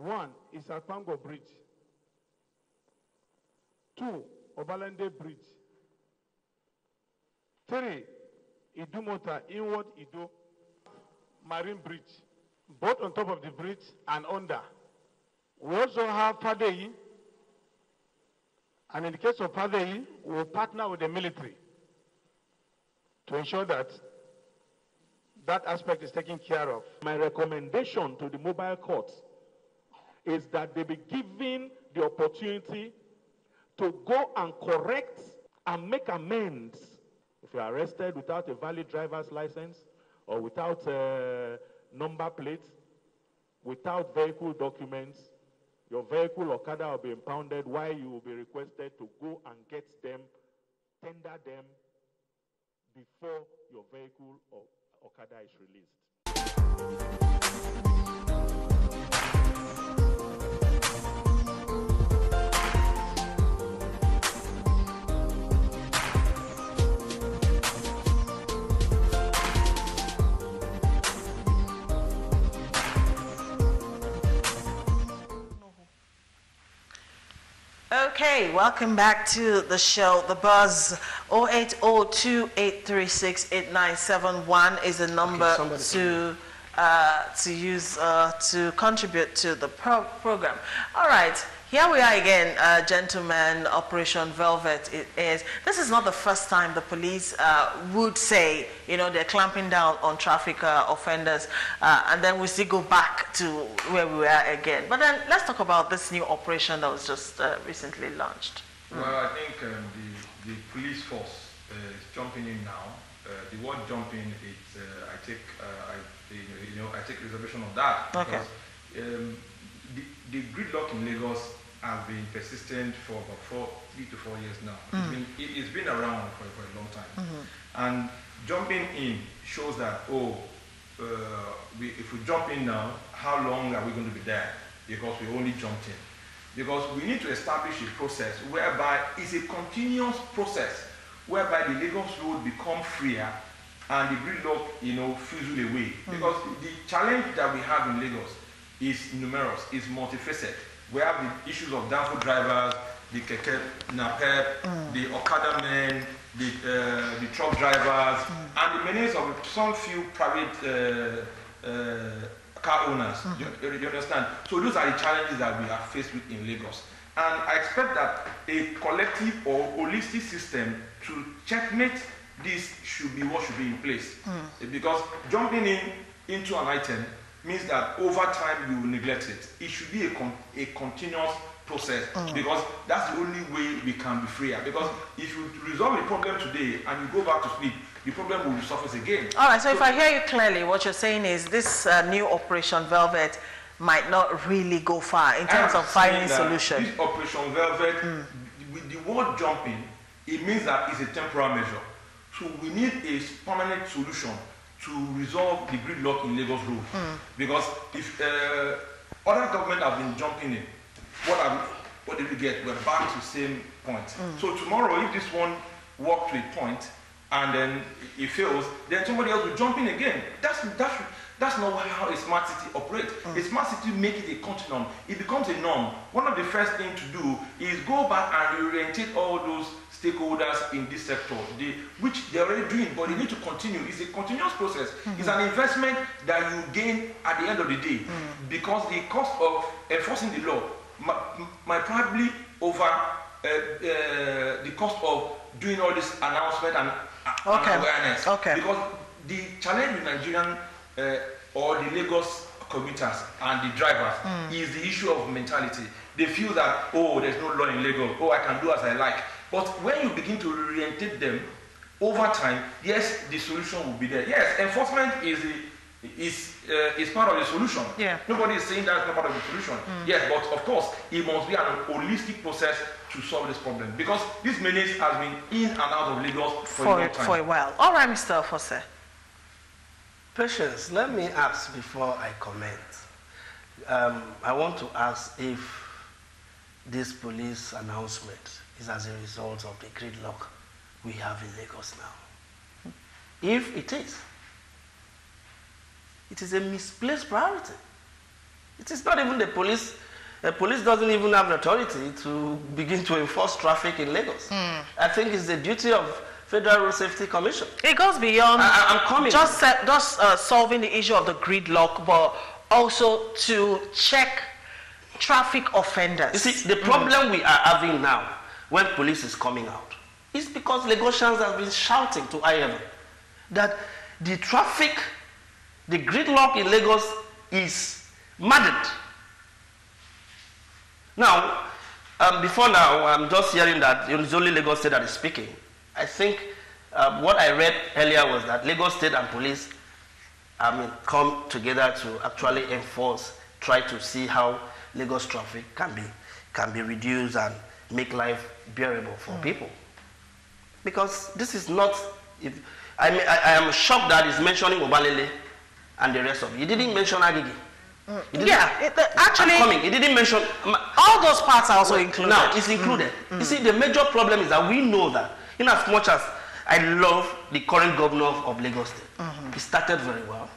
One is Akpango Bridge. 2, Obalende Bridge. 3, Idumota, Inward Ido, Marine Bridge. Both on top of the bridge and under. We also have Padei, and in the case of Padei, we will partner with the military to ensure that that aspect is taken care of. My recommendation to the mobile courts is that they be given the opportunity to go and correct and make amends. If you are arrested without a valid driver's license or without number plates, without vehicle documents, your vehicle Okada will be impounded while you will be requested to go and get them, tender them before your vehicle or Okada is released. Okay, welcome back to the show, The Buzz. 0802-836-8971 is the number to use to contribute to the program. All right, here we are again, gentlemen. Operation Velvet. This is not the first time the police would say, you know, they're clamping down on traffic offenders, and then we still go back to where we were again. But then let's talk about this new operation that was just recently launched. Well, I think the police force is jumping in now. The word jumping, it's I take reservation of that, because the gridlock in Lagos has been persistent for about 3 to 4 years now. It's been around for a long time, and jumping in shows that if we jump in now, how long are we going to be there? Because we only jumped in. Because we need to establish a process whereby it's a continuous process, whereby the Lagos road become freer and the gridlock, fizzle away. Because the challenge that we have in Lagos is numerous, is multifaceted. We have the issues of downfall drivers, the keke napep, the Okada men, the truck drivers, and the menace of some few private car owners. You understand? So those are the challenges that we are faced with in Lagos. And I expect that a collective or holistic system to checkmate this should be what should be in place. Because jumping into an item means that over time you will neglect it. It should be a continuous process, because that's the only way we can be freer. Because if you resolve a problem today and you go back to sleep, the problem will resurface again. All right, so if I hear you clearly, what you're saying is this new Operation Velvet might not really go far in terms of finding solution. This Operation Velvet, with the word jumping, it means that it's a temporary measure. So we need a permanent solution to resolve the gridlock in Lagos Road. Because if other government have been jumping in, what did we get? We're back to the same point. So tomorrow, if this one walks to a point and then it fails, then somebody else will jump in again. That's not how a smart city operates. A smart city make it a continuum. It becomes a norm. One of the first things to do is go back and reorientate all those stakeholders in this sector, which they're already doing, but they need to continue. It's a continuous process. It's an investment that you gain at the end of the day, because the cost of enforcing the law might probably over the cost of doing all this announcement and awareness. Because the challenge with Nigerian or the Lagos commuters and the drivers is the issue of mentality. They feel that, there's no law in Lagos, I can do as I like. But when you begin to reorientate them over time, yes, the solution will be there. Yes, enforcement is part of the solution. Nobody is saying that's not part of the solution. Yes, but of course, it must be an holistic process to solve this problem, because this menace has been in and out of Lagos for a long time. For a while. All right, Mr. Fosse. Patience, let me ask before I comment. I want to ask if this police announcement is as a result of the gridlock we have in Lagos now. If it is a misplaced priority. It is not even the police. The police doesn't even have the authority to begin to enforce traffic in Lagos. I think it's the duty of Federal Road Safety Commission. It goes beyond I'm coming. just solving the issue of the gridlock, but also to check traffic offenders. You see, the problem we are having now when police is coming out is because Lagosians have been shouting to high heaven that the traffic, the gridlock in Lagos is maddened. Now, before now, I'm just hearing that it's only Lagos State that is speaking. I think what I read earlier was that Lagos State and police come together to actually enforce, try to see how Lagos traffic can be reduced and make life bearable for people. Because this is not, I am shocked that he's mentioning Obalele and the rest of it. He didn't mention Agege. Actually, he didn't mention all those parts are also included. Now it's included. You see, the major problem is that we know that, in as much as I love the current governor of Lagos State, he started very well,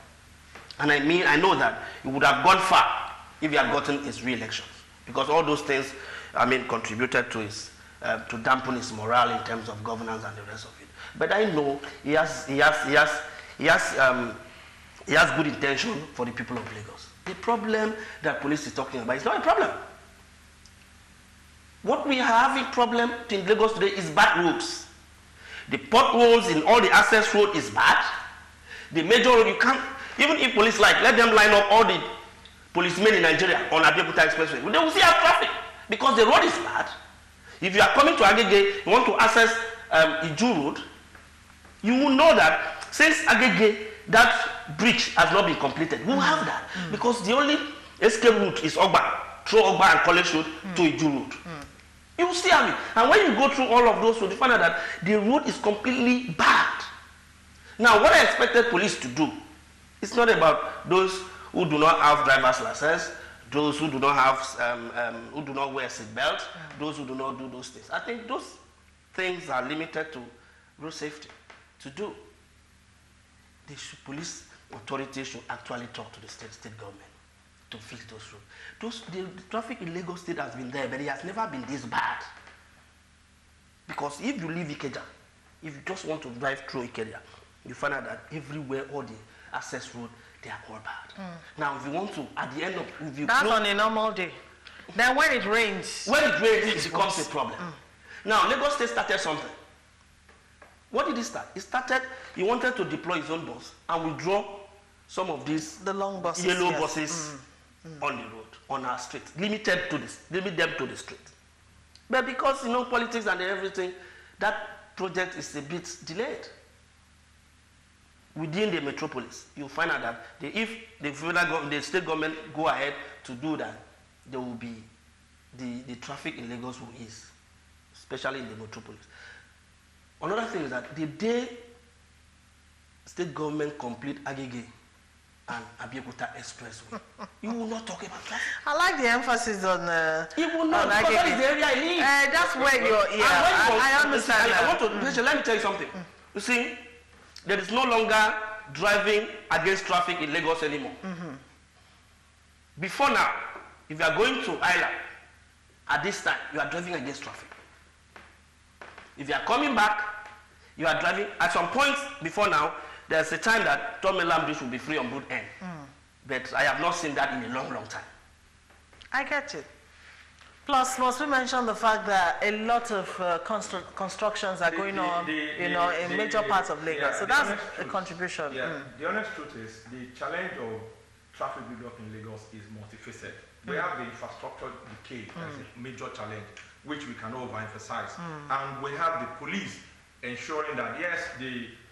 and I know that he would have gone far if he had gotten his re-election, because all those things, contributed to his to dampen his morale in terms of governance and the rest of it. But I know he has good intention for the people of Lagos. The problem that police is talking about is not a problem. What we are having problem in Lagos today is bad roads. The potholes in all the access road is bad. The major road, you can't, even if police let them line up all the policemen in Nigeria on Abeokuta Expressway. They will see our traffic because the road is bad. If you are coming to Agege, you want to access Iju Road, you will know that since Agege, that bridge has not been completed. We will have that because the only escape route is Ogba, through Ogba and College Road to Iju Road. You will still have it. And when you go through all of those roads, you find out that the road is completely bad. Now, what I expected police to do, it's not about those who do not have driver's license, those who do not have, who do not wear seatbelt, those who do not do those things. I think those things are limited to road safety to do. The police authorities should actually talk to the state government to fix those roads. The traffic in Lagos State has been there, but it has never been this bad. Because if you leave Ikeja, if you just want to drive through Ikeja, you find out that everywhere, all the access road, they are all bad. Now, if you want to, at the end of, if you that's on a normal day. Then when it rains, it becomes a problem. Now, Lagos State started something. What did he start? He wanted to deploy his own bus and withdraw some of these long buses, yellow buses on the road, on our street, limit them to the street. But because, politics and everything, that project is a bit delayed. Within the metropolis, you find out that if the state government go ahead to do that, there will be the traffic in Lagos will ease, especially in the metropolis. Another thing is that the day state government complete Agege and Abeokuta Expressway, you will not talk about traffic. I like the emphasis on you will not, because that is the area I live. That's where you're, I understand that. Let me tell you something. You see, there is no longer driving against traffic in Lagos anymore. Before now, if you are going to Island, at this time, you are driving against traffic. If you are coming back, you are driving. At some point before now, there's a time that Tom Elam Bridge will be free on Broad End. But I have not seen that in a long, long time. I get it. Plus, must we mention the fact that a lot of constructions are going on, in major parts of Lagos. Yeah, so that's a contribution. Yeah, the honest truth is the challenge of traffic build-up in Lagos is multifaceted. We have the infrastructure decay as a major challenge, which we can overemphasize. And we have the police ensuring that, yes,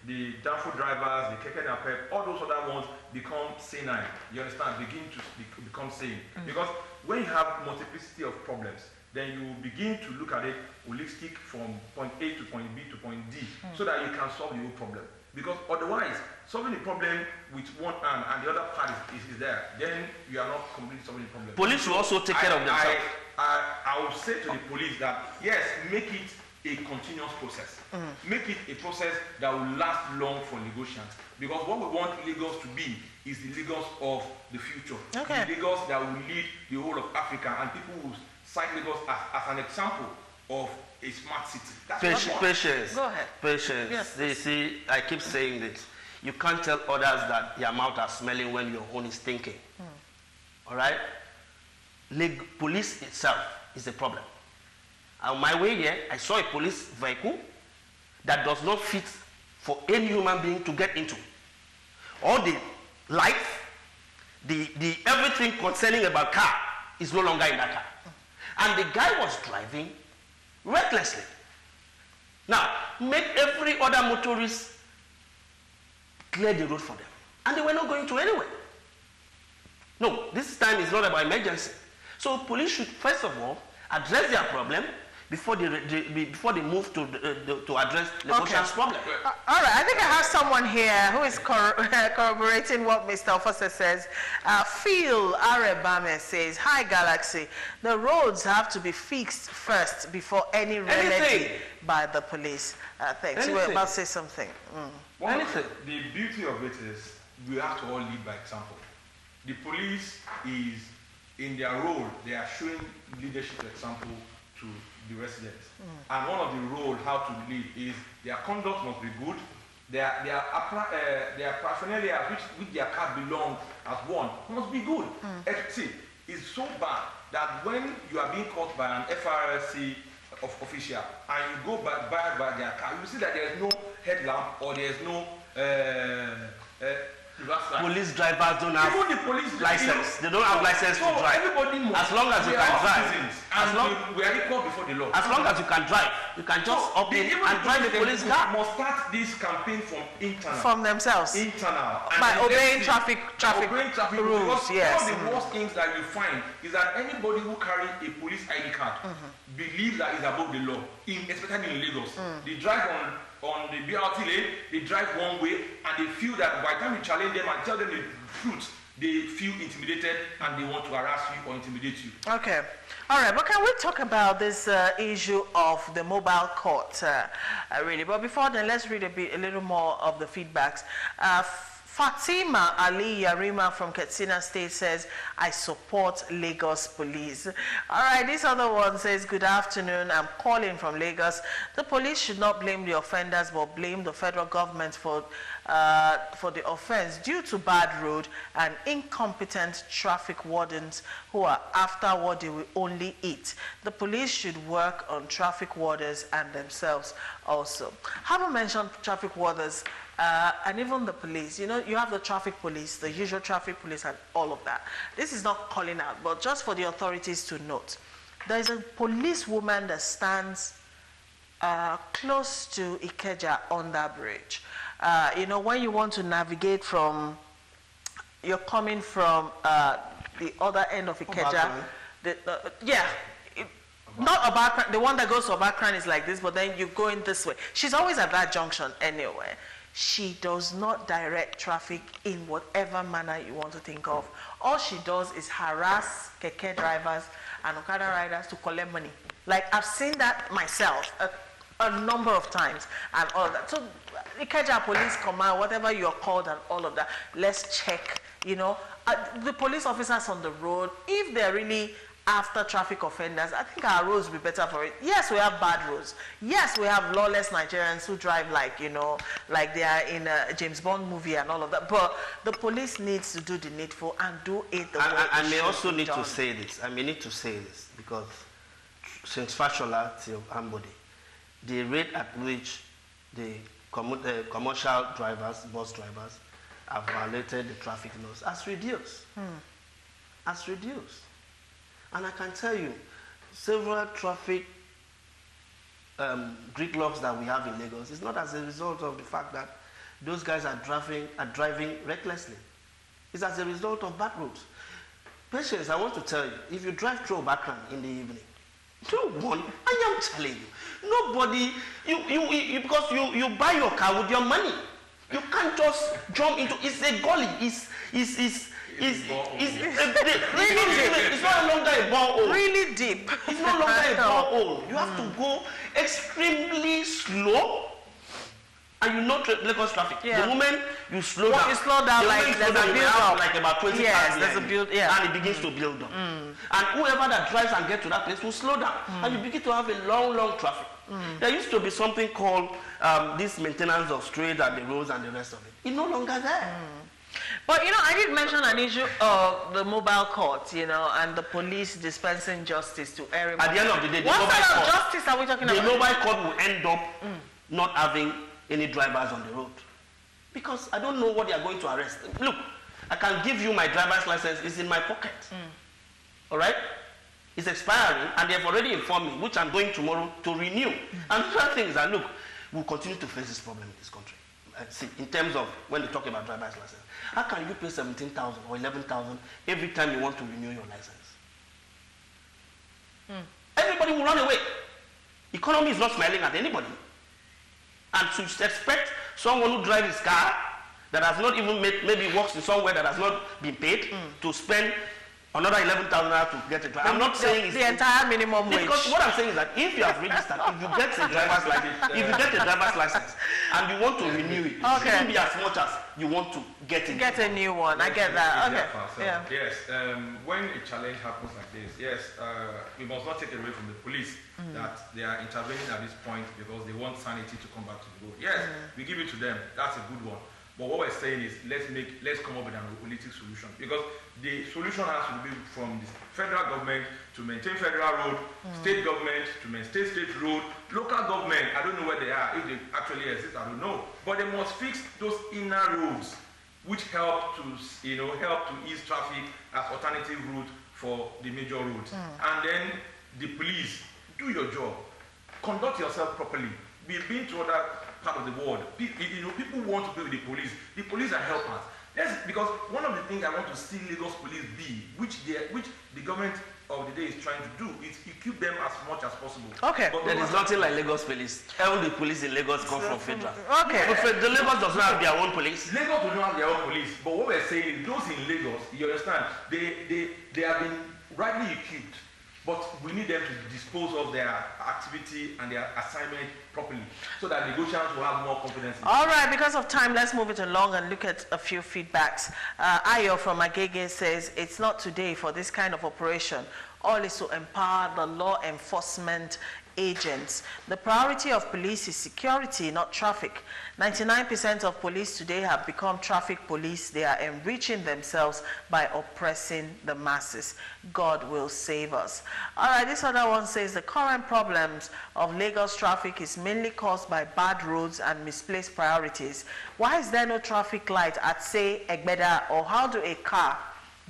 the downfall drivers, the keke napep, all those other ones become senile. You understand? Begin to become sane. Because when you have multiplicity of problems, then you begin to look at it holistic from point A to point B to point D, so that you can solve the whole problem. Because otherwise, solving the problem with one hand and the other part is there, then you are not completely solving the problem. Police will also take care of themselves. I will say to the police that, yes, make it a continuous process. Make it a process that will last long for Lagosians. Because what we want Lagos to be is the Lagos of the future. Okay. The Lagos that will lead the whole of Africa, and people will cite Lagos as an example of a smart city. That's what I want. Patience. Go ahead. Patience. Yes. You see, I keep saying this. You can't tell others that their mouth are smelling when your own is thinking. All right? Police itself is a problem. On my way here, I saw a police vehicle that does not fit for any human being to get into. All the lights, the everything concerning about car is no longer in that car. And the guy was driving recklessly. Now, make every other motorist clear the road for them. And they were not going to anywhere. No, this time is not about emergency. So police should, first of all, address their problem before they move to address Lagosians' problem. All right, I think I have someone here who is corroborating what Mr. Officer says. Phil Arebame says, hi Galaxy, the roads have to be fixed first before any remedy by the police. Thanks. You were about to say something. The beauty of it is we have to all lead by example. The police is, in their role, they are showing leadership example to the residents. And one of the roles how to lead is their conduct must be good. Their paraphernalia which their car belong as one must be good. See, it's so bad that when you are being caught by an FRSC official and you go by their car, you see that there is no headlamp or there is no police drivers don't have license. They don't have license to drive. As long as you can drive. We are equal before the law. As long as you can drive, you can just up in and drive the police car. Must start this campaign from internal. From themselves. Internal. By obeying traffic rules. Yes. One of the worst things that you find is that anybody who carries a police ID card believes that is above the law, especially in Lagos. They drive on the BRT lane, they drive one way, and they feel that by the time you challenge them and tell them the truth, they feel intimidated and they want to harass you or intimidate you. Okay. All right, but can we talk about this issue of the mobile court, really? But before then, let's read a little more of the feedbacks. Fatima Ali Yarima from Katsina State says, I support Lagos Police. All right, this other one says, good afternoon, I'm calling from Lagos. The police should not blame the offenders, but blame the federal government for the offense due to bad road and incompetent traffic wardens who are after what they will only eat. The police should work on traffic wardens and themselves also. Haven't mentioned traffic wardens and even the police. You know, you have the traffic police, the usual traffic police and all of that. This is not calling out, but just for the authorities to note. There is a policewoman that stands close to Ikeja on that bridge. You know, when you want to navigate from, you're coming from the other end of Ikeja. Not Obakran, the one that goes to Obakran is like this, but then you go in this way. She's always at that junction anyway. She does not direct traffic in whatever manner you want to think of. All she does is harass keke drivers and Okada riders to collect money. Like, I've seen that myself a number of times and all that. So, Ikeja Police Command, whatever you're called and all of that, let's check, you know. The police officers on the road, if they're really after traffic offenders, I think our roads will be better for it. Yes, we have bad roads. Yes, we have lawless Nigerians who drive like, you know, like they are in a James Bond movie and all of that. But the police needs to do the needful and do it the way it should be done. I may also need to say this. I may need to say this because since Fashola till Ambode, the rate at which the commercial drivers, bus drivers, have violated the traffic laws has reduced. Has reduced. And I can tell you, several traffic gridlocks that we have in Lagos is not as a result of the fact that those guys are driving recklessly. It's as a result of bad roads. Patience, I want to tell you, if you drive through Obakran in the evening, I am telling you, nobody, because you buy your car with your money. You can't just jump into, it's a gully, it's no longer a borehole. Really deep. It's no longer a borehole. You have to go extremely slow And you know Lagos traffic. The moment you slow down, you slow down, like there's a build up. Like about 20 yes, there's a build, and it begins to build up. And whoever that drives and gets to that place will slow down, and you begin to have a long traffic. There used to be something called this maintenance of streets and the roads and the rest of it. It's no longer there. But, you know, I did mention an issue of the mobile court, you know, and the police dispensing justice to everyone. At the end of the day, what kind of justice are we talking about? The mobile court will end up not having any drivers on the road. Because I don't know what they are going to arrest. Look, I can give you my driver's license. It's in my pocket. All right? It's expiring, and they have already informed me, which I'm going tomorrow to renew. And the other thing is that, look, we'll continue to face this problem in this country. See, in terms of when they talk about driver's license. How can you pay 17,000 or 11,000 every time you want to renew your license? Everybody will run away. Economy is not smiling at anybody. And to expect someone who drives his car that has not even made, maybe works in somewhere that has not been paid, to spend another 11,000 to get a driver. I'm not saying it's the entire minimum wage. Because what I'm saying is that if you have registered, if you get a driver's license, and you want to renew it, it shouldn't be as much as you want to get it. Get a new one. I get that. Okay. Yes. When a challenge happens like this, we must not take it away from the police that they are intervening at this point because they want sanity to come back to the road. Yes, we give it to them. That's a good one. But what we're saying is let's come up with an holistic solution, because the solution has to be from the federal government to maintain federal road, state government to maintain state road, local government, I don't know where they are, if they actually exist, I don't know. But they must fix those inner roads which help to ease traffic as alternative route for the major roads. And then the police, do your job, conduct yourself properly. We've been to other part of the world. People want to be with the police. The police are helpers. Because one of the things I want to see Lagos police be, which the government of the day is trying to do, is equip them as much as possible. Okay. But there is nothing like Lagos police. All the police in Lagos come from federal. Okay. The Lagos does not have their own police. Lagos does not have their own police. But what we're saying is those in Lagos, you understand, they have been rightly equipped. But we need them to dispose of their activity and their assignment properly so that negotiations will have more confidence. All right, because of time, let's move it along and look at a few feedbacks. Ayo from Agege says, it's not today for this kind of operation. All is to empower the law enforcement agents. The priority of police is security, not traffic. 99% of police today have become traffic police. They are enriching themselves by oppressing the masses. God will save us. All right, this other one says the current problems of Lagos traffic is mainly caused by bad roads and misplaced priorities. Why is there no traffic light at, say, Egbeda, or how do a car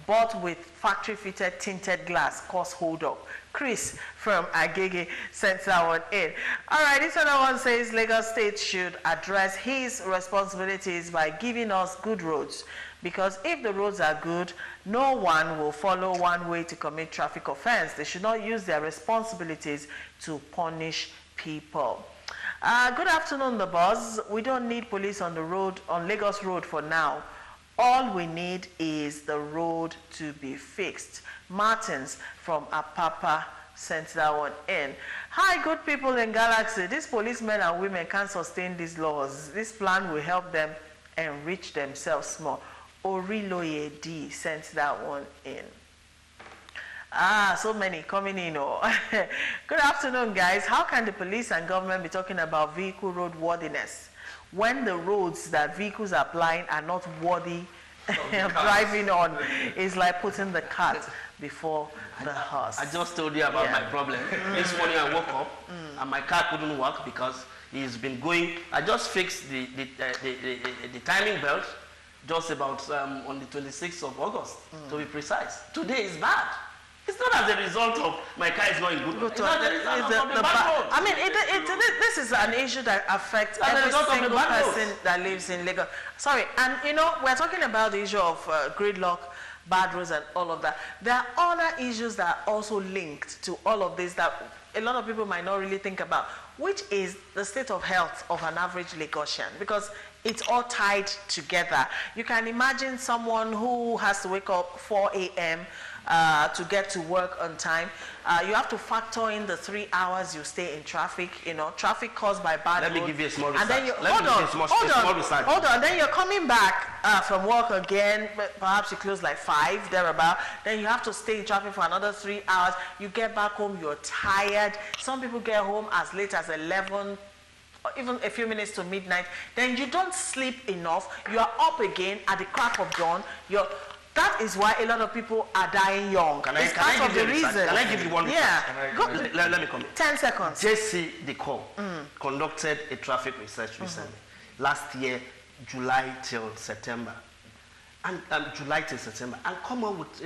bought with factory-fitted tinted glass cause hold-up? Chris from Agege sent that one in. All right, this other one says Lagos State should address his responsibilities by giving us good roads, because if the roads are good, no one will follow one way to commit traffic offense. They should not use their responsibilities to punish people. Good afternoon, the boss. We don't need police on the road, on Lagos Road for now. All we need is the road to be fixed. Martins from Apapa sent that one in. Hi, good people in Galaxy. These policemen and women can't sustain these laws. This plan will help them enrich themselves more. Oriloye D sent that one in. So many coming in. Good afternoon, guys. How can the police and government be talking about vehicle roadworthiness when the roads that vehicles are applying are not worthy of driving on? It's like putting the cart before the horse. I just told you about my problem. This morning I woke up and my car couldn't work because it's been going. I just fixed the timing belt just about on the 26th of August, to be precise. Today is bad. It's not as a result of my car is not in good condition. I mean, this is an issue that affects every single person that lives in Lagos. Sorry, and you know, we're talking about the issue of gridlock, bad roads and all of that. There are other issues that are also linked to all of this that a lot of people might not really think about, which is the state of health of an average Lagosian, because it's all tied together. You can imagine someone who has to wake up 4 a.m., to get to work on time. You have to factor in the 3 hours you stay in traffic, you know, traffic caused by bad roads. Let me give you a small research. And then you, hold on, then you're coming back from work again, perhaps you close like 5, thereabout. Then you have to stay in traffic for another 3 hours. You get back home, you're tired. Some people get home as late as 11, or even a few minutes to midnight. Then you don't sleep enough. You are up again at the crack of dawn. That is why a lot of people are dying young. Can I give you one research? Yeah. Let me comment. 10 seconds. JC Decor conducted a traffic research recently. Last year, July till September. And come up with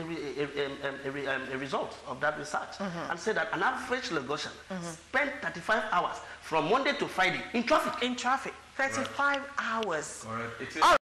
a result of that research and say that an average Lagosian spent 35 hours from Monday to Friday in traffic. 35 hours. Correct.